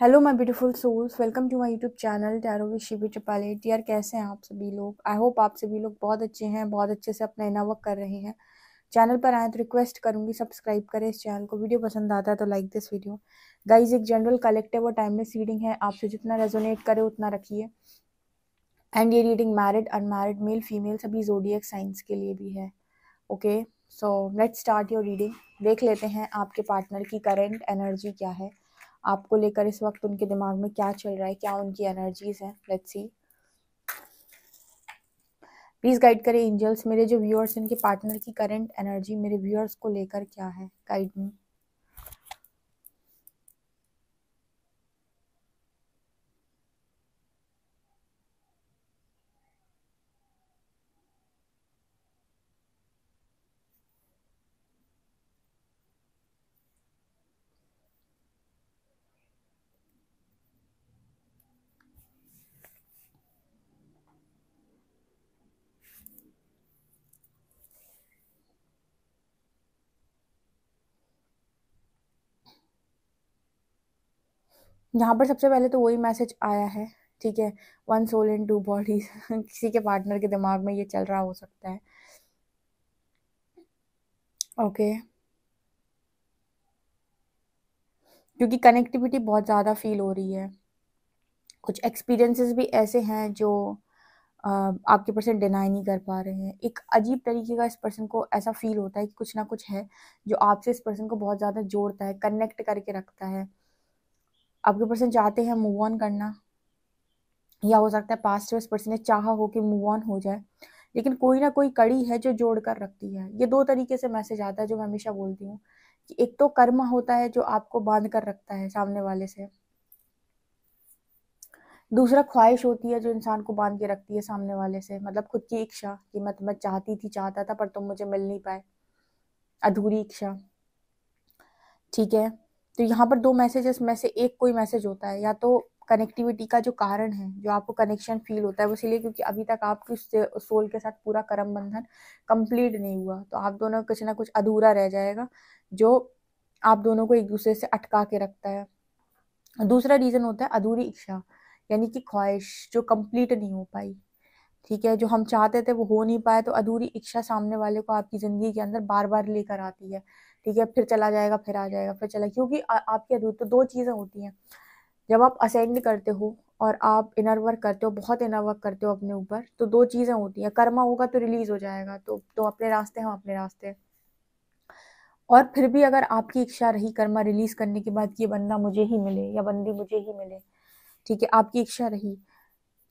Hello my beautiful souls, welcome to my YouTube channel tarot with Shivi triple 8। यार कैसे हैं आप सभी लोग? आई होप आप सभी लोग बहुत अच्छे हैं, बहुत अच्छे से अपना इनर वर्क कर रहे हैं। चैनल पर आए तो रिक्वेस्ट करूंगी सब्सक्राइब करें इस चैनल को। वीडियो पसंद आता है तो लाइक दिस वीडियो। गाइज, एक जनरल कलेक्टिव और टाइमलेस रीडिंग है, आपसे जितना रेजोनेट करे उतना रखिए। एंड ये reading married, unmarried, male female सभी जोडिएक साइंस के लिए भी है। Okay, so let's start your reading. देख लेते हैं आपके पार्टनर की करेंट एनर्जी क्या है, आपको लेकर इस वक्त उनके दिमाग में क्या चल रहा है, क्या उनकी एनर्जीज हैं। Let's see. प्लीज गाइड करें एंजल्स, मेरे जो व्यूअर्स इनके पार्टनर की करंट एनर्जी मेरे व्यूअर्स को लेकर क्या है। Guide me. यहाँ पर सबसे पहले तो वही मैसेज आया है, ठीक है। One soul in two bodies किसी के पार्टनर के दिमाग में ये चल रहा हो सकता है। ओके, क्योंकि कनेक्टिविटी बहुत ज़्यादा फील हो रही है। कुछ एक्सपीरियंसेस भी ऐसे हैं जो आपके पर्सन डिनाई नहीं कर पा रहे हैं। एक अजीब तरीके का इस पर्सन को ऐसा फील होता है कि कुछ ना कुछ है जो आपसे इस पर्सन को बहुत ज़्यादा जोड़ता है, कनेक्ट करके रखता है। आपके पर्सन चाहते हैं मूव ऑन करना, या हो सकता है पास्ट में इस पर्सन ने चाहा हो कि मूव ऑन हो जाए, लेकिन कोई ना कोई कड़ी है जो जोड़ कर रखती है। ये दो तरीके से मैसेज आता है जो मैं हमेशा बोलती हूँ कि एक तो कर्म होता है जो आपको बांध कर रखता है सामने वाले से, दूसरा ख्वाहिश होती है जो इंसान को बांध के रखती है सामने वाले से, मतलब खुद की इच्छा कि मैं चाहती थी, चाहता था पर तुम मुझे मिल नहीं पाए, अधूरी इच्छा। ठीक है, तो यहाँ पर दो मैसेजेस में से एक कोई मैसेज होता है, या तो कनेक्टिविटी का जो कारण है, जो आपको कनेक्शन फील होता है वो इसलिए क्योंकि अभी तक आपकी सोल के साथ पूरा कर्म बंधन कंप्लीट नहीं हुआ, तो आप दोनों कुछ ना कुछ अधूरा रह जाएगा जो आप दोनों को एक दूसरे से अटका के रखता है। दूसरा रीजन होता है अधूरी इच्छा, यानी कि ख्वाहिश जो कंप्लीट नहीं हो पाई। ठीक है, जो हम चाहते थे वो हो नहीं पाया, तो अधूरी इच्छा सामने वाले को आपकी जिंदगी के अंदर बार बार लेकर आती है। ठीक है, फिर चला जाएगा, फिर आ जाएगा, फिर चला, क्योंकि आपकी अधूरी तो दो चीजें होती हैं। जब आप असेंड करते हो और आप इनर वर्क करते हो, बहुत इनर वर्क करते हो अपने ऊपर, तो दो चीजें होती हैं। कर्मा होगा तो रिलीज हो जाएगा, तो अपने रास्ते, हम अपने रास्ते। और फिर भी अगर आपकी इच्छा रही कर्मा रिलीज करने के बाद कि ये बंदा मुझे ही मिले या बंदी मुझे ही मिले, ठीक है, आपकी इच्छा रही,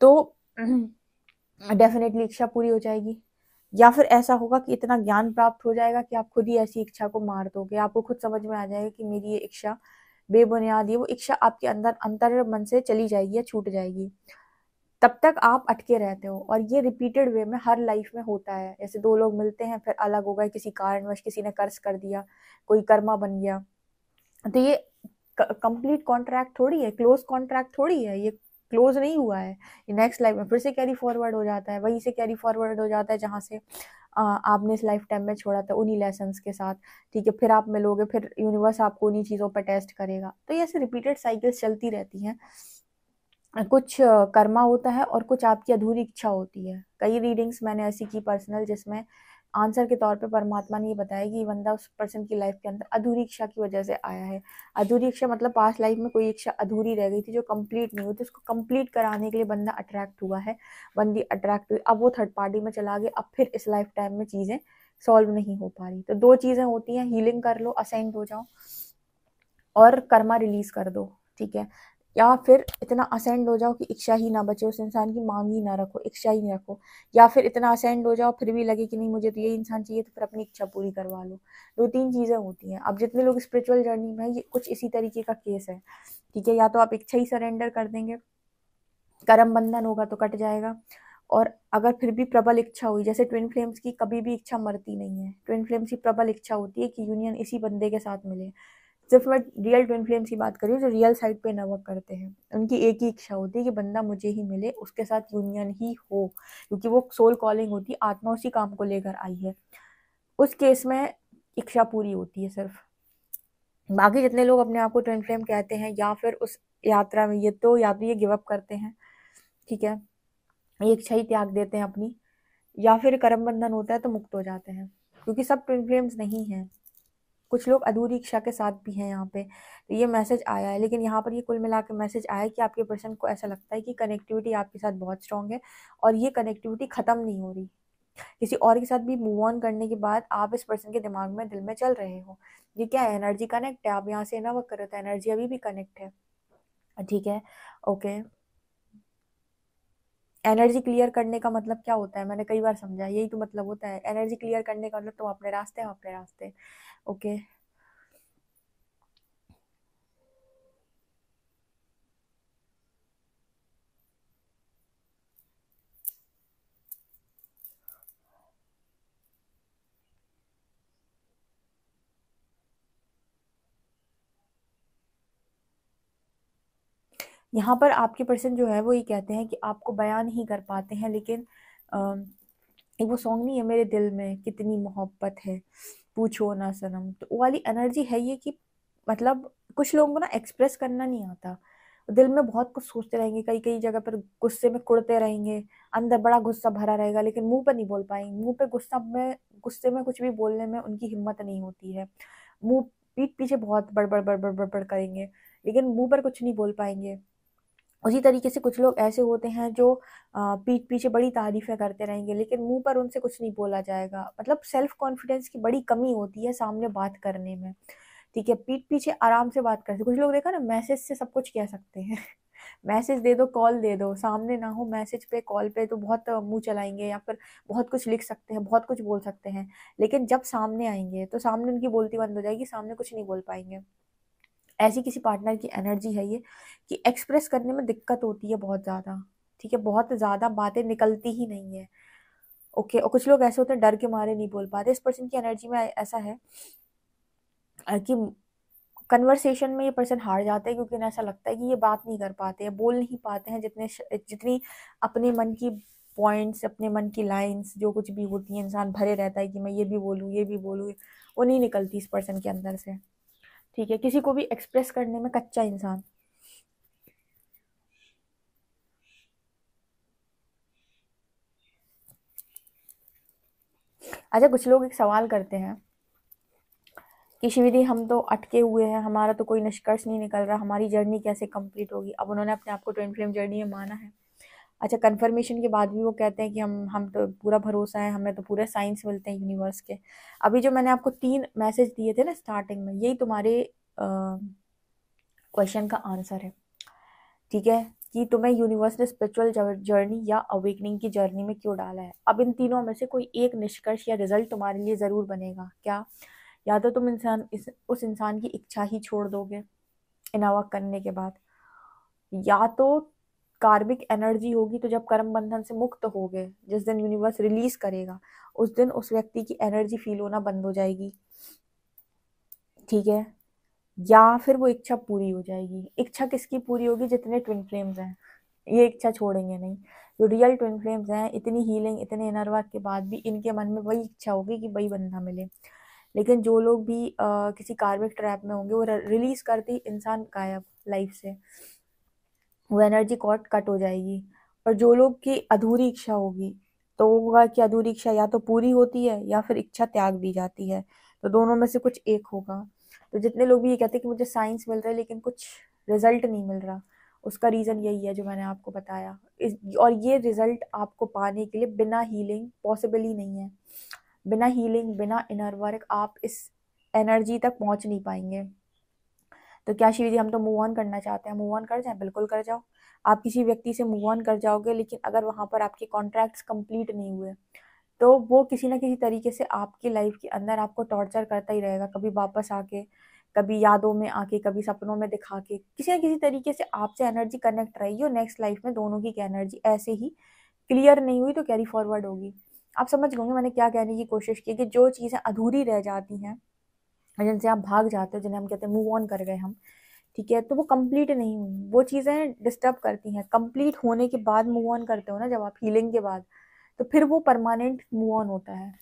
तो डेफिनेटली इच्छा पूरी हो जाएगी। या फिर ऐसा होगा कि इतना ज्ञान प्राप्त हो जाएगा कि आप खुद ही ऐसी इच्छा को मार दोगे, आपको खुद समझ में आ जाएगा कि मेरी ये इच्छा बेबुनियाद है, वो इच्छा आपके अंदर अंतर मन से चली जाएगी या छूट जाएगी। तब तक आप अटके रहते हो, और ये रिपीटेड वे में हर लाइफ में होता है। जैसे दो लोग मिलते हैं, फिर अलग हो गए किसी कारणवश, किसी ने कर्ज कर दिया, कोई कर्मा बन गया, तो ये कंप्लीट कॉन्ट्रैक्ट थोड़ी है, क्लोज कॉन्ट्रैक्ट थोड़ी है, ये क्लोज नहीं हुआ है। ये नेक्स्ट लाइफ में फिर से कैरी फॉरवर्ड हो जाता है, वहीं से कैरी फॉरवर्ड हो जाता है जहाँ से आपने इस लाइफ टाइम में छोड़ा था, उन्हीं लेसन्स के साथ। ठीक है, फिर आप मिलोगे, फिर यूनिवर्स आपको उन्हीं चीज़ों पर टेस्ट करेगा, तो ये ऐसे रिपीटेड साइकिल्स चलती रहती हैं। कुछ कर्मा होता है और कुछ आपकी अधूरी इच्छा होती है। कई रीडिंग्स मैंने ऐसी की पर्सनल, जिसमें आंसर के तौर पे परमात्मा ने ये बताया कि ये बंदा उस पर्सन की लाइफ के अंदर अधूरी इच्छा की वजह से आया है। अधूरी इच्छा मतलब पास्ट लाइफ में कोई इच्छा अधूरी रह गई थी जो कंप्लीट नहीं हुई थी, उसको कंप्लीट कराने के लिए बंदा अट्रैक्ट हुआ है, बंदी अट्रैक्ट हुई, अब वो थर्ड पार्टी में चला गया, अब फिर इस लाइफ टाइम में चीज़ें सॉल्व नहीं हो पा रही। तो दो चीज़ें होती हैं, हीलिंग कर लो, असेंड हो जाओ, और कर्मा रिलीज कर दो। ठीक है, या फिर इतना असेंड हो जाओ कि इच्छा ही ना बचे, उस इंसान की मांग ही ना रखो, इच्छा ही नहीं रखो। या फिर इतना असेंड हो जाओ फिर भी लगे कि नहीं मुझे तो ये इंसान चाहिए, तो फिर अपनी इच्छा पूरी करवा लो। दो तीन चीजें होती हैं। अब जितने लोग स्पिरिचुअल जर्नी में है, ये कुछ इसी तरीके का केस है। ठीक है, या तो आप इच्छा ही सरेंडर कर देंगे, कर्म बंधन होगा तो कट जाएगा। और अगर फिर भी प्रबल इच्छा हुई, जैसे ट्विन फ्लेम्स की कभी भी इच्छा मरती नहीं है, ट्विन फ्लेम्स की प्रबल इच्छा होती है कि यूनियन इसी बंदे के साथ मिले। सिर्फ मैं रियल ट्विन फ्लेम्स की बात कर रही हूँ जो रियल साइड पे नवर्क करते हैं, उनकी एक ही इच्छा होती है कि बंदा मुझे ही मिले, उसके साथ यूनियन ही हो, क्योंकि वो सोल कॉलिंग होती है, आत्मा उसी काम को लेकर आई है। उस केस में इच्छा पूरी होती है सिर्फ। बाकी जितने लोग अपने आप को ट्विन फ्लेम कहते हैं या फिर उस यात्रा में, ये तो या तो ये गिव अप करते हैं, ठीक है, ये इच्छा ही त्याग देते हैं अपनी, या फिर कर्म बंधन होता है तो मुक्त हो जाते हैं, क्योंकि सब ट्विन फ्लेम्स नहीं हैं। कुछ लोग अधूरी इच्छा के साथ भी हैं यहाँ पे। तो ये मैसेज आया है, लेकिन यहाँ पर ये कुल मिला के मैसेज आया है कि आपके पर्सन को ऐसा लगता है कि कनेक्टिविटी आपके साथ बहुत स्ट्रांग है और ये कनेक्टिविटी खत्म नहीं हो रही। किसी और के साथ भी मूव ऑन करने के बाद आप इस पर्सन के दिमाग में, दिल में चल रहे हो। ये क्या है, एनर्जी कनेक्ट है। आप यहाँ से ना वर्क कर रहे हो, एनर्जी अभी भी कनेक्ट है, ठीक है, ओके। एनर्जी क्लियर करने का मतलब क्या होता है, मैंने कई बार समझा, यही तो मतलब होता है एनर्जी क्लियर करने का मतलब, तुम अपने रास्ते, हम अपने रास्ते, ओके। यहाँ पर आपके पर्सन जो है वो ये कहते हैं कि आपको बयान नहीं कर पाते हैं, लेकिन एक वो सॉन्ग नहीं है, मेरे दिल में कितनी मोहब्बत है, पूछो ना सनम, तो वो वाली एनर्जी है ये कि मतलब कुछ लोगों को ना एक्सप्रेस करना नहीं आता, दिल में बहुत कुछ सोचते रहेंगे, कई कई जगह पर गुस्से में कुड़ते रहेंगे, अंदर बड़ा गुस्सा भरा रहेगा, लेकिन मुंह पर नहीं बोल पाएंगे, मुंह पे गुस्से में कुछ भी बोलने में उनकी हिम्मत नहीं होती है, मुंह पीठ पीछे बहुत बड़बड़ बड़बड़ बड़बड़ करेंगे, लेकिन मुंह पर कुछ नहीं बोल पाएंगे। उसी तरीके से कुछ लोग ऐसे होते हैं जो पीठ पीछे बड़ी तारीफें करते रहेंगे, लेकिन मुंह पर उनसे कुछ नहीं बोला जाएगा, मतलब सेल्फ कॉन्फिडेंस की बड़ी कमी होती है सामने बात करने में, ठीक है। पीठ पीछे आराम से बात करते, कुछ लोग देखा ना मैसेज से सब कुछ कह सकते हैं मैसेज दे दो, कॉल दे दो, सामने ना हो, मैसेज पे कॉल पे तो बहुत मुंह चलाएंगे या फिर बहुत कुछ लिख सकते हैं, बहुत कुछ बोल सकते हैं, लेकिन जब सामने आएंगे तो सामने उनकी बोलती बंद हो जाएगी, सामने कुछ नहीं बोल पाएंगे। ऐसी किसी पार्टनर की एनर्जी है ये, कि एक्सप्रेस करने में दिक्कत होती है बहुत ज़्यादा, ठीक है, बहुत ज़्यादा बातें निकलती ही नहीं है, ओके। और कुछ लोग ऐसे होते हैं डर के मारे नहीं बोल पाते, इस पर्सन की एनर्जी में ऐसा है कि कन्वर्सेशन में ये पर्सन हार जाते हैं, क्योंकि इन्हें ऐसा लगता है कि ये बात नहीं कर पाते हैं, बोल नहीं पाते हैं जितनी अपने मन की पॉइंट्स, अपने मन की लाइंस जो कुछ भी होती हैं, इंसान भरे रहता है कि मैं ये भी बोलूँ, ये भी बोलूँ, वो नहीं निकलती इस पर्सन के अंदर से, ठीक है। किसी को भी एक्सप्रेस करने में कच्चा इंसान। अच्छा, कुछ लोग एक सवाल करते हैं कि शिविदी हम तो अटके हुए हैं, हमारा तो कोई निष्कर्ष नहीं निकल रहा, हमारी जर्नी कैसे कंप्लीट होगी। अब उन्होंने अपने आप को ट्विन फ्लेम जर्नी में माना है, अच्छा, कंफर्मेशन के बाद भी वो कहते हैं कि हम तो पूरा भरोसा है, हमें तो पूरे साइंस मिलते हैं यूनिवर्स के। अभी जो मैंने आपको 3 मैसेज दिए थे ना स्टार्टिंग में, यही तुम्हारे क्वेश्चन का आंसर है, ठीक है, कि तुम्हें यूनिवर्स ने स्पिरिचुअल जर्नी या अवेकनिंग की जर्नी में क्यों डाला है। अब इन तीनों में से कोई एक निष्कर्ष या रिजल्ट तुम्हारे लिए ज़रूर बनेगा, क्या, या तो तुम उस इंसान की इच्छा ही छोड़ दोगे इनावा करने के बाद, या तो कार्मिक एनर्जी होगी, तो जब कर्म बंधन से मुक्त होगे, जिस दिन यूनिवर्स रिलीज करेगा, उस दिन उस व्यक्ति की एनर्जी फील होना बंद हो जाएगी, ठीक है, या फिर वो इच्छा पूरी हो जाएगी। इच्छा किसकी पूरी होगी, जितने ट्विन फ्लेम्स हैं ये इच्छा छोड़ेंगे नहीं, जो रियल ट्विन फ्लेम्स हैं, इतनी हीलिंग, इतने इनर वर्क के बाद भी इनके मन में वही इच्छा होगी कि वही बंदा मिले। लेकिन जो लोग भी किसी कार्मिक ट्रैप में होंगे, वो रिलीज करते ही इंसान गायब लाइफ से, वो एनर्जी कॉर्ड कट हो जाएगी। और जो लोग की अधूरी इच्छा होगी, तो होगा कि अधूरी इच्छा या तो पूरी होती है या फिर इच्छा त्याग दी जाती है, तो दोनों में से कुछ एक होगा। तो जितने लोग भी ये कहते हैं कि मुझे साइंस मिल रहा है लेकिन कुछ रिजल्ट नहीं मिल रहा, उसका रीज़न यही है जो मैंने आपको बताया। और ये रिजल्ट आपको पाने के लिए बिना हीलिंग पॉसिबल ही नहीं है, बिना हीलिंग, बिना इनर वर्क आप इस एनर्जी तक पहुंच नहीं पाएंगे। तो क्या शिव जी, हम तो मूव ऑन करना चाहते हैं, मूव ऑन कर जाएं, बिल्कुल कर जाओ। आप किसी व्यक्ति से मूव ऑन कर जाओगे, लेकिन अगर वहां पर आपके कॉन्ट्रैक्ट्स कंप्लीट नहीं हुए, तो वो किसी ना किसी तरीके से आपकी लाइफ के अंदर आपको टॉर्चर करता ही रहेगा, कभी वापस आके, कभी यादों में आके, कभी सपनों में दिखा के, किसी ना किसी तरीके से आपसे एनर्जी कनेक्ट रहेगी, और नेक्स्ट लाइफ में दोनों की एनर्जी ऐसे ही क्लियर नहीं हुई तो कैरी फॉरवर्ड होगी। आप समझ गए मैंने क्या कहने की कोशिश की, कि जो चीज़ें अधूरी रह जाती हैं, जिनसे आप भाग जाते हो, जिन्हें हम कहते हैं मूव ऑन कर गए हम, ठीक है, तो वो कंप्लीट नहीं हुई, वो चीज़ें डिस्टर्ब करती हैं। कंप्लीट होने के बाद मूव ऑन करते हो ना जब आप, हीलिंग के बाद, तो फिर वो परमानेंट मूव ऑन होता है,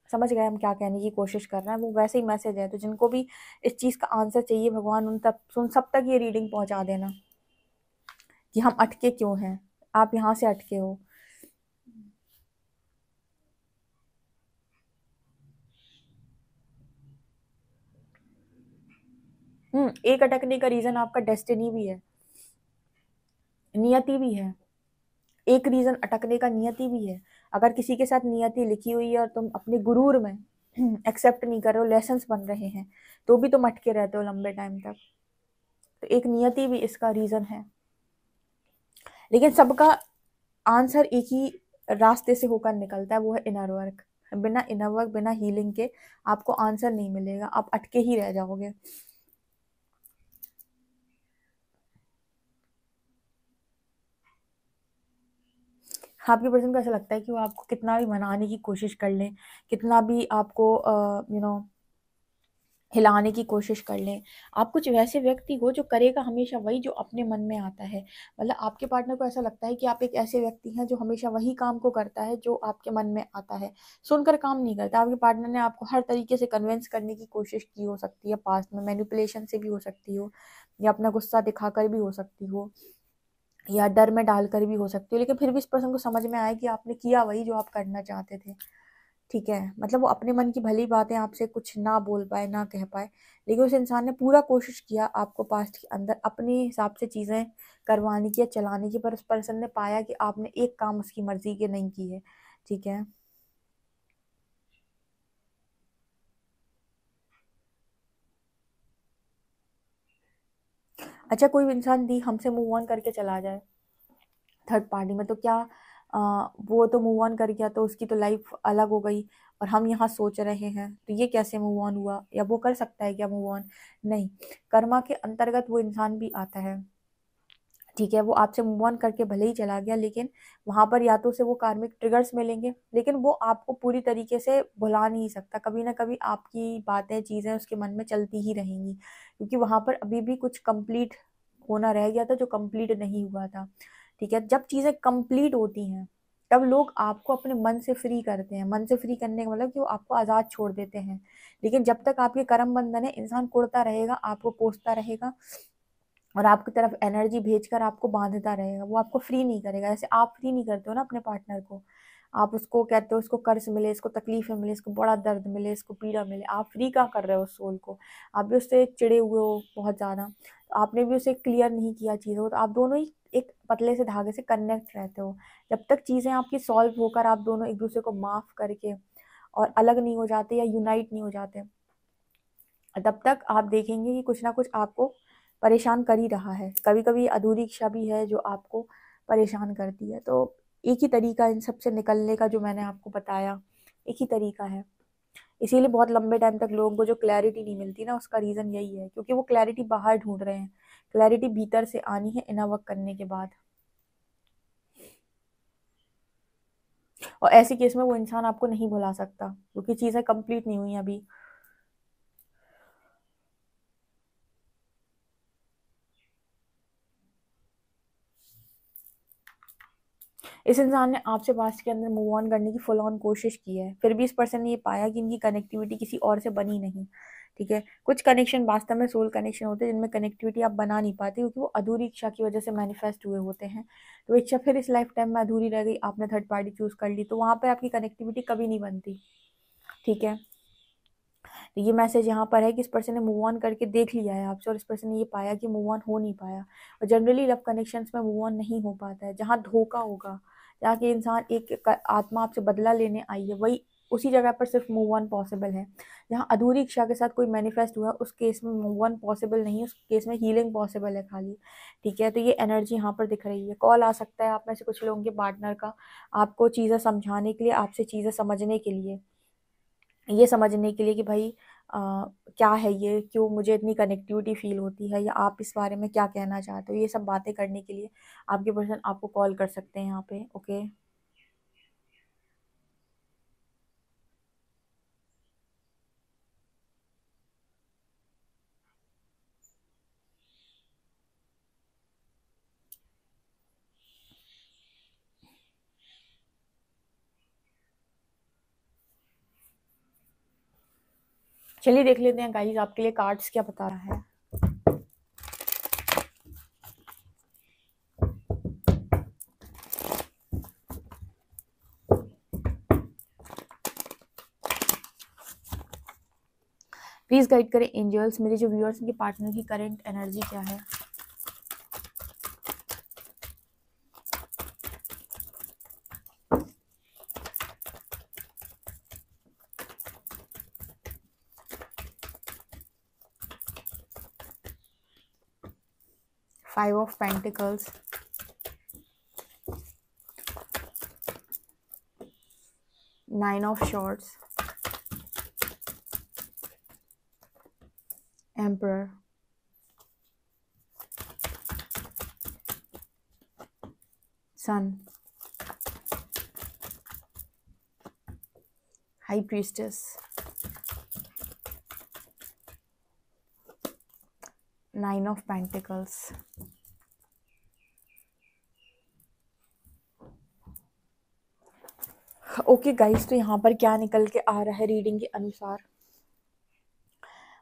समझ गए हम क्या कहने की कोशिश कर रहे हैं, वो वैसे ही मैसेज है। तो जिनको भी इस चीज़ का आंसर चाहिए भगवान उन सब तक ये रीडिंग पहुंचा देना कि हम अटके क्यों हैं, आप यहाँ से अटके हो। एक अटकने का रीजन आपका डेस्टिनी भी है, नियति भी है। एक रीजन अटकने का नियति भी है। अगर किसी के साथ नियति लिखी हुई है और तुम अपने गुरूर में एक्सेप्ट नहीं कर रहे हो, लेसन्स बन रहे हैं, तो भी तुम अटके रहते हो लंबे टाइम तक। तो एक नियति भी इसका रीजन है। लेकिन सबका आंसर एक ही रास्ते से होकर निकलता है, वो है इनर वर्क। बिना इनर वर्क, बिना हीलिंग के आपको आंसर नहीं मिलेगा, आप अटके ही रह जाओगे। आपके पर्सन को ऐसा लगता है कि वो आपको कितना भी मनाने की कोशिश कर लें, कितना भी आपको हिलाने की कोशिश कर लें, आप कुछ वैसे व्यक्ति हो जो करेगा हमेशा वही जो अपने मन में आता है। मतलब आपके पार्टनर को ऐसा लगता है कि आप एक ऐसे व्यक्ति हैं जो हमेशा वही काम को करता है जो आपके मन में आता है, सुनकर काम नहीं करता। आपके पार्टनर ने आपको हर तरीके से कन्विंस करने की कोशिश की हो सकती है, पास्ट में मैनिपुलेशन से भी हो सकती हो, या अपना गुस्सा दिखाकर भी हो सकती हो, या डर में डालकर भी हो सकती हो। लेकिन फिर भी इस पर्सन को समझ में आया कि आपने किया वही जो आप करना चाहते थे। ठीक है, मतलब वो अपने मन की भली बातें आपसे कुछ ना बोल पाए, ना कह पाए, लेकिन उस इंसान ने पूरा कोशिश किया आपको पास्ट के अंदर अपने हिसाब से चीज़ें करवाने की या चलाने की, पर उस पर्सन ने पाया कि आपने एक काम उसकी मर्जी के नहीं की है। ठीक है। अच्छा, कोई इंसान दी हमसे मूव ऑन करके चला जाए थर्ड पार्टी में, तो क्या वो तो मूव ऑन कर गया तो उसकी तो लाइफ अलग हो गई, और हम यहाँ सोच रहे हैं तो ये कैसे मूव ऑन हुआ, या वो कर सकता है क्या मूव ऑन? नहीं। कर्मा के अंतर्गत वो इंसान भी आता है। ठीक है, वो आपसे मूव ऑन करके भले ही चला गया, लेकिन वहां पर या तो उसे वो कार्मिक ट्रिगर्स मिलेंगे, लेकिन वो आपको पूरी तरीके से भुला नहीं सकता। कभी ना कभी आपकी बातें, चीजें उसके मन में चलती ही रहेंगी, क्योंकि वहां पर अभी भी कुछ कंप्लीट होना रह गया था जो कंप्लीट नहीं हुआ था। ठीक है, जब चीजें कंप्लीट होती हैं तब लोग आपको अपने मन से फ्री करते हैं। मन से फ्री करने का मतलब कि वो आपको आजाद छोड़ देते हैं। लेकिन जब तक आपके कर्म बंधन है, इंसान कुड़ता रहेगा, आपको कोसता रहेगा, और आपकी तरफ एनर्जी भेजकर आपको बांधता रहेगा, वो आपको फ्री नहीं करेगा। जैसे आप फ्री नहीं करते हो ना अपने पार्टनर को, आप उसको कहते हो इसको कर्ज मिले, इसको तकलीफें मिले, इसको बड़ा दर्द मिले, इसको पीड़ा मिले, आप फ्री क्या कर रहे हो उस सोल को? आप भी उससे चिड़े हुए हो बहुत ज्यादा, तो आपने भी उसे क्लियर नहीं किया चीजों, तो आप दोनों ही एक पतले से धागे से कनेक्ट रहते हो। जब तक चीजें आपकी सॉल्व होकर आप दोनों एक दूसरे को माफ करके और अलग नहीं हो जाते या यूनाइट नहीं हो जाते, तब तक आप देखेंगे कि कुछ ना कुछ आपको परेशान कर ही रहा है। कभी कभी अधूरी इच्छा भी है जो आपको परेशान करती है। तो एक ही तरीका इन सब से निकलने का जो मैंने आपको बताया, एक ही तरीका है। इसीलिए बहुत लंबे टाइम तक लोगों को जो क्लैरिटी नहीं मिलती ना, उसका रीजन यही है, क्योंकि वो क्लैरिटी बाहर ढूंढ रहे हैं। क्लैरिटी भीतर से आनी है इनर वर्क करने के बाद। और ऐसे केस में वो इंसान आपको नहीं भुला सकता, क्योंकि चीजें कंप्लीट नहीं हुई अभी। इस इंसान ने आपसे पास्ट के अंदर मूव ऑन करने की फुल ऑन कोशिश की है, फिर भी इस पर्सन ने ये पाया कि इनकी कनेक्टिविटी किसी और से बनी नहीं। ठीक है, कुछ कनेक्शन वास्तव में सोल कनेक्शन होते हैं जिनमें कनेक्टिविटी आप बना नहीं पाते, क्योंकि वो अधूरी इच्छा की वजह से मैनिफेस्ट हुए होते हैं। तो इच्छा फिर इस लाइफ टाइम में अधूरी रह गई, आपने थर्ड पार्टी चूज कर ली, तो वहां पर आपकी कनेक्टिविटी कभी नहीं बनती। ठीक है, तो ये मैसेज यहाँ पर है कि इस पर्सन ने मूव ऑन करके देख लिया है आपसे, और इस पर्सन ने ये पाया कि मूव ऑन हो नहीं पाया। और जनरली लव कनेक्शंस में मूव ऑन नहीं हो पाता है। जहाँ धोखा होगा, जहाँ कि इंसान आत्मा आपसे बदला लेने आई है, वही उसी जगह पर सिर्फ मूव ऑन पॉसिबल है। जहाँ अधूरी इच्छा के साथ कोई मैनिफेस्ट हुआ, उस केस में मूव ऑन पॉसिबल नहीं है, उस केस में हीलिंग पॉसिबल है खाली। ठीक है, तो ये एनर्जी यहाँ पर दिख रही है। कॉल आ सकता है आप में से कुछ लोगों के पार्टनर का, आपको चीज़ें समझाने के लिए, आपसे चीज़ें समझने के लिए, ये समझने के लिए कि भाई क्या है ये, क्यों मुझे इतनी कनेक्टिविटी फील होती है, या आप इस बारे में क्या कहना चाहते हो, ये सब बातें करने के लिए आपके पर्सन आपको कॉल कर सकते हैं यहाँ पे। ओके। चलिए देख लेते हैं गाइस आपके लिए कार्ड्स क्या बता रहा है। प्लीज गाइड करें एंजल्स, मेरे जो व्यूअर्स उनके पार्टनर की करंट एनर्जी क्या है। Five of Pentacles, Nine of Swords, Emperor, Sun, High Priestess, Nine of Pentacles। Okay guys, तो यहाँ पर क्या निकल के आ रहा है रीडिंग के अनुसार,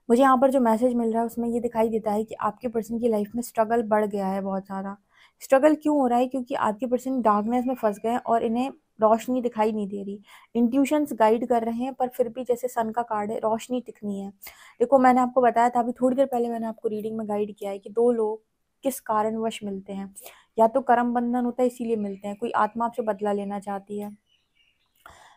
मुझे यहाँ पर जो मैसेज मिल रहा है उसमें ये दिखाई देता है कि आपके पर्सन की लाइफ में स्ट्रगल बढ़ गया है बहुत ज़्यादा। स्ट्रगल क्यों हो रहा है? क्योंकि आपके पर्सन डार्कनेस में फंस गए हैं और इन्हें रोशनी दिखाई नहीं दे रही। इंट्यूशंस गाइड कर रहे हैं पर फिर भी जैसे सन का कार्ड है, रोशनी दिखनी है। देखो मैंने आपको बताया था अभी थोड़ी देर पहले, मैंने आपको रीडिंग में गाइड किया है कि दो लोग किस कारणवश मिलते हैं। या तो कर्म बंधन होता है इसीलिए मिलते हैं, कोई आत्मा आपसे बदला लेना चाहती है।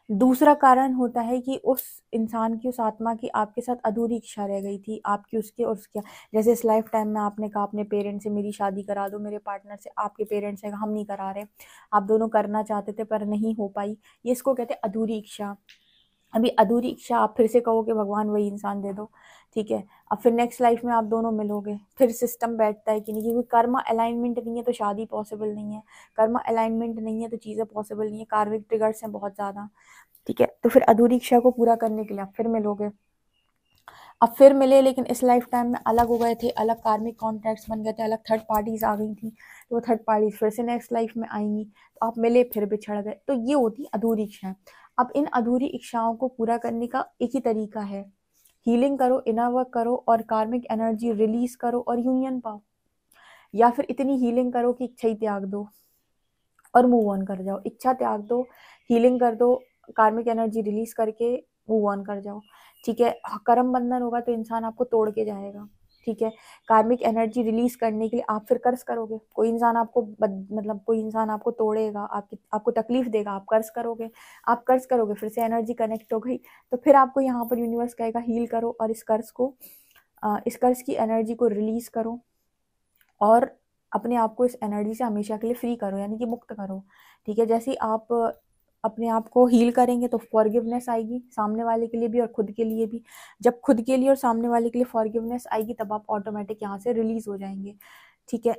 दूसरा कारण होता है कि उस इंसान की, उस आत्मा की आपके साथ अधूरी इच्छा रह गई थी, आपकी उसके और उसके। जैसे इस लाइफ टाइम में आपने कहा अपने पेरेंट्स से मेरी शादी करा दो, मेरे पार्टनर से, आपके पेरेंट्स से हम नहीं करा रहे, आप दोनों करना चाहते थे पर नहीं हो पाई। ये इसको कहते हैं अधूरी इच्छा। अभी अधूरी इच्छा आप फिर से कहोगे भगवान वही इंसान दे दो, ठीक है। अब फिर नेक्स्ट लाइफ में आप दोनों मिलोगे, फिर सिस्टम बैठता है कि नहीं, क्योंकि कर्म अलाइनमेंट नहीं है तो शादी पॉसिबल नहीं है, कर्म अलाइनमेंट नहीं है तो चीज़ें पॉसिबल नहीं है, कार्मिक ट्रिगर्स हैं बहुत ज़्यादा, ठीक है। तो फिर अधूरी इच्छा को पूरा करने के लिए आप फिर मिलोगे। अब फिर मिले लेकिन इस लाइफ टाइम में अलग हो गए थे, अलग कार्मिक कॉन्ट्रैक्ट्स बन गए थे, अलग थर्ड पार्टीज आ गई थी, तो वो थर्ड पार्टीज फिर से नेक्स्ट लाइफ में आएंगी, तो आप मिले फिर बिछड़ गए। तो ये होती अधूरी इच्छाएं। अब इन अधूरी इच्छाओं को पूरा करने का एक ही तरीका है, हीलिंग करो, इनर वर्क करो और कार्मिक एनर्जी रिलीज करो और यूनियन पाओ। या फिर इतनी हीलिंग करो कि इच्छा ही त्याग दो और मूव ऑन कर जाओ। इच्छा त्याग दो, हीलिंग कर दो, कार्मिक एनर्जी रिलीज करके मूव ऑन कर जाओ, ठीक है। कर्म बंधन होगा तो इंसान आपको तोड़ के जाएगा, ठीक है। कार्मिक एनर्जी रिलीज करने के लिए आप फिर कर्ज करोगे, कोई इंसान आपको मतलब कोई इंसान आपको तोड़ेगा, आपको तकलीफ देगा, आप कर्ज करोगे, आप कर्ज करोगे, फिर से एनर्जी कनेक्ट हो गई, तो फिर आपको यहाँ पर यूनिवर्स कहेगा हील करो और इस कर्ज की एनर्जी को रिलीज करो और अपने आप को इस एनर्जी से हमेशा के लिए फ्री करो, यानी कि मुक्त करो, ठीक है। जैसे ही आप अपने आप को हील करेंगे तो फॉरगिवनेस आएगी सामने वाले के लिए भी और खुद के लिए भी। जब खुद के लिए और सामने वाले के लिए फॉरगिवनेस आएगी तब आप ऑटोमेटिक यहाँ से रिलीज हो जाएंगे, ठीक है।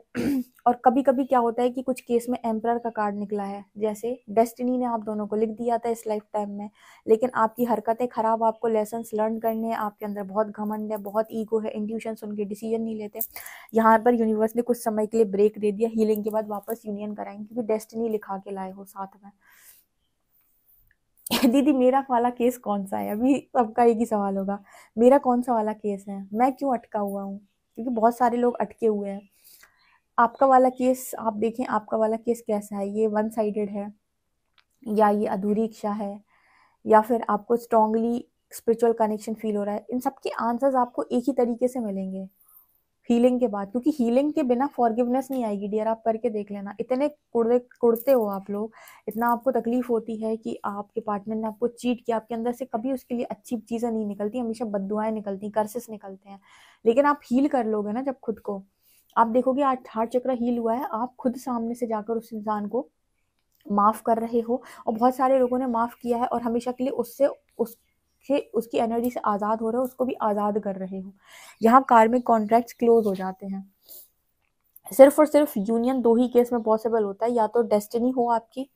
और कभी कभी क्या होता है कि कुछ केस में एम्परर का कार्ड निकला है, जैसे डेस्टिनी ने आप दोनों को लिख दिया था इस लाइफ टाइम में, लेकिन आपकी हरकतें खराब, आपको लेसन्स लर्न करने हैं, आपके अंदर बहुत घमंड है, बहुत ईगो है, इंट्यूशन सुन के डिसीजन नहीं लेते। यहाँ पर यूनिवर्स ने कुछ समय के लिए ब्रेक दे दिया, हीलिंग के बाद वापस यूनियन कराएंगे क्योंकि डेस्टिनी लिखा के लाए हो साथ में। दीदी मेरा वाला केस कौन सा है? अभी सबका एक ही सवाल होगा, मेरा कौन सा वाला केस है, मैं क्यों अटका हुआ हूँ? क्योंकि बहुत सारे लोग अटके हुए हैं। आपका वाला केस आप देखें, आपका वाला केस कैसा है? ये वन साइडेड है या ये अधूरी इच्छा है या फिर आपको स्ट्रांगली स्पिरिचुअल कनेक्शन फील हो रहा है? इन सब के आंसर्स आपको एक ही तरीके से मिलेंगे हीलिंग के बाद, क्योंकि हीलिंग के बिना फॉरगिवनेस नहीं आएगी डियर। आप करके देख लेना, इतने कुड़ते हो आप लोग, इतना आपको तकलीफ होती है कि आपके पार्टनर ने आपको चीट किया, आपके अंदर से कभी उसके लिए अच्छी चीजें नहीं निकलती, हमेशा बद्दुआएं निकलती, कर्सेस निकलते हैं। लेकिन आप हील कर लोगे ना जब खुद को, आप देखोगे आज हार्ट चक्र हील हुआ है, आप खुद सामने से जाकर उस इंसान को माफ कर रहे हो और बहुत सारे लोगों ने माफ किया है और हमेशा के लिए उसकी एनर्जी से आज़ाद हो रहे हो, उसको भी आज़ाद कर रहे हो। यहाँ कार्मिक कॉन्ट्रैक्ट्स क्लोज हो जाते हैं। सिर्फ और सिर्फ यूनियन दो ही केस में पॉसिबल होता है, या तो डेस्टिनी हो आपकी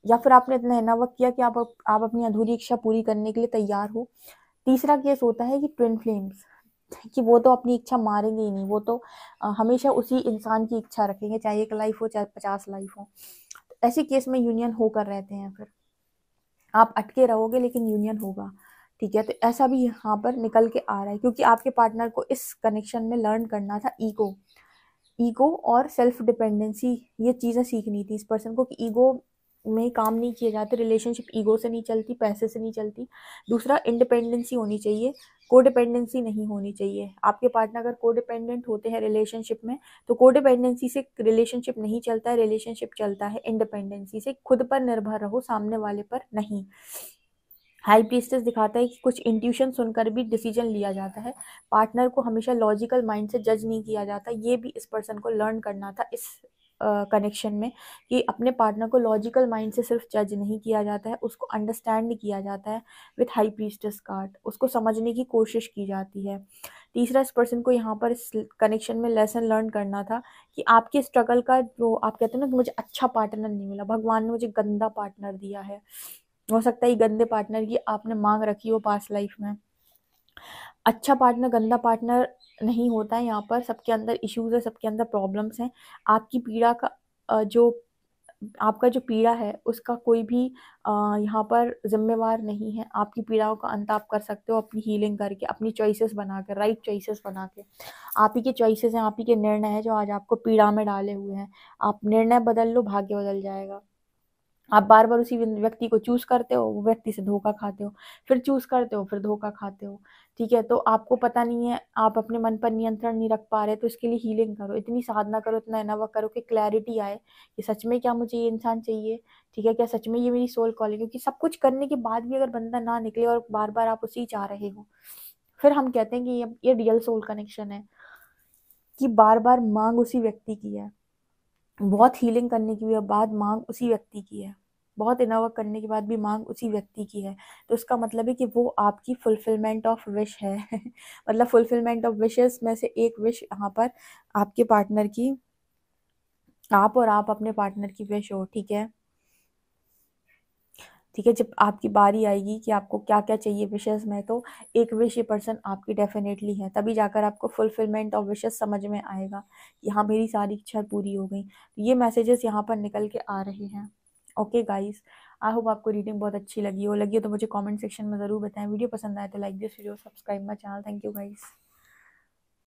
या फिर आपने इतना इनफ किया कि आप अपनी अधूरी इच्छा पूरी करने के लिए तैयार हो। तीसरा केस होता है कि ट्विन फ्लेम्स, कि वो तो अपनी इच्छा मारेंगे ही नहीं, वो तो हमेशा उसी इंसान की इच्छा रखेंगे, चाहे 1 लाइफ हो चाहे 50 लाइफ हो। ऐसे केस में यूनियन होकर रहते हैं, फिर आप अटके रहोगे लेकिन यूनियन होगा, ठीक है, तो ऐसा भी यहाँ पर निकल के आ रहा है, क्योंकि आपके पार्टनर को इस कनेक्शन में लर्न करना था ईगो और सेल्फ डिपेंडेंसी, ये चीज़ें सीखनी थी इस पर्सन को कि ईगो में काम नहीं किए जाते, रिलेशनशिप ईगो से नहीं चलती, पैसे से नहीं चलती। दूसरा, इंडिपेंडेंसी होनी चाहिए, कोडिपेंडेंसी नहीं होनी चाहिए। आपके पार्टनर अगर कोडिपेंडेंट होते हैं रिलेशनशिप में, तो कोडिपेंडेंसी से रिलेशनशिप नहीं चलता है, रिलेशनशिप चलता है इंडिपेंडेंसी से। खुद पर निर्भर रहो, सामने वाले पर नहीं। हाई प्रीस्टेस दिखाता है कि कुछ इंट्यूशन सुनकर भी डिसीजन लिया जाता है। पार्टनर को हमेशा लॉजिकल माइंड से जज नहीं किया जाता। ये भी इस पर्सन को लर्न करना था इस कनेक्शन में, कि अपने पार्टनर को लॉजिकल माइंड से सिर्फ जज नहीं किया जाता है, उसको अंडरस्टैंड किया जाता है। विथ हाई प्रीस्टेस कार्ड उसको समझने की कोशिश की जाती है। तीसरा, इस पर्सन को यहाँ पर इस कनेक्शन में लेसन लर्न करना था कि आपके स्ट्रगल का, जो आप कहते हैं ना कि मुझे अच्छा पार्टनर नहीं मिला, भगवान ने मुझे गंदा पार्टनर दिया है। हो सकता है ये गंदे पार्टनर की आपने मांग रखी हो पास्ट लाइफ में। अच्छा पार्टनर गंदा पार्टनर नहीं होता है, यहाँ पर सबके अंदर इश्यूज है, सबके अंदर प्रॉब्लम्स हैं। आपकी पीड़ा का जो आपका जो पीड़ा है उसका कोई भी यहाँ पर जिम्मेवार नहीं है। आपकी पीड़ाओं का अंत आप कर सकते हो अपनी हीलिंग करके, अपनी चॉइसेस बना के, राइट चॉइसेस बना के। आप ही के चॉइसेस हैं, आप ही के निर्णय हैं जो आज आपको पीड़ा में डाले हुए हैं। आप निर्णय बदल लो, भाग्य बदल जाएगा। आप बार बार उसी व्यक्ति को चूज करते हो, वो व्यक्ति से धोखा खाते हो, फिर चूज करते हो, फिर धोखा खाते हो। ठीक है, तो आपको पता नहीं है, आप अपने मन पर नियंत्रण नहीं रख पा रहे, तो इसके लिए हीलिंग करो, इतनी साधना करो, इतना इनर वर्क करो कि क्लैरिटी आए कि सच में क्या मुझे ये इंसान चाहिए। ठीक है, क्या सच में ये मेरी सोल कॉलिंग है। क्योंकि सब कुछ करने के बाद भी अगर बंदा ना निकले और बार बार आप उसी चाह रहे हो, फिर हम कहते हैं कि ये रियल सोल कनेक्शन है, कि बार बार मांग उसी व्यक्ति की है, बहुत हीलिंग करने के बाद मांग उसी व्यक्ति की है, बहुत इनर वर्क करने के बाद भी मांग उसी व्यक्ति की है। तो इसका मतलब है कि वो आपकी फुलफिलमेंट ऑफ विश है मतलब फुलफिलमेंट ऑफ विशेस में से एक विश यहाँ पर आपके पार्टनर की, आप और आप अपने पार्टनर की विश हो। ठीक है, ठीक है, जब आपकी बारी आएगी कि आपको क्या क्या चाहिए विशेस में, तो एक विश ये पर्सन आपकी डेफिनेटली है, तभी जाकर आपको फुलफिलमेंट ऑफ विशेस समझ में आएगा कि हाँ मेरी सारी इच्छा पूरी हो गई। तो ये मैसेजेस यहाँ पर निकल के आ रहे हैं। ओके गाइस, आई होप आपको रीडिंग बहुत अच्छी लगी हो तो मुझे कमेंट सेक्शन में ज़रूर बताएं। वीडियो पसंद आए तो like this video, subscribe my channel. Thank you guys.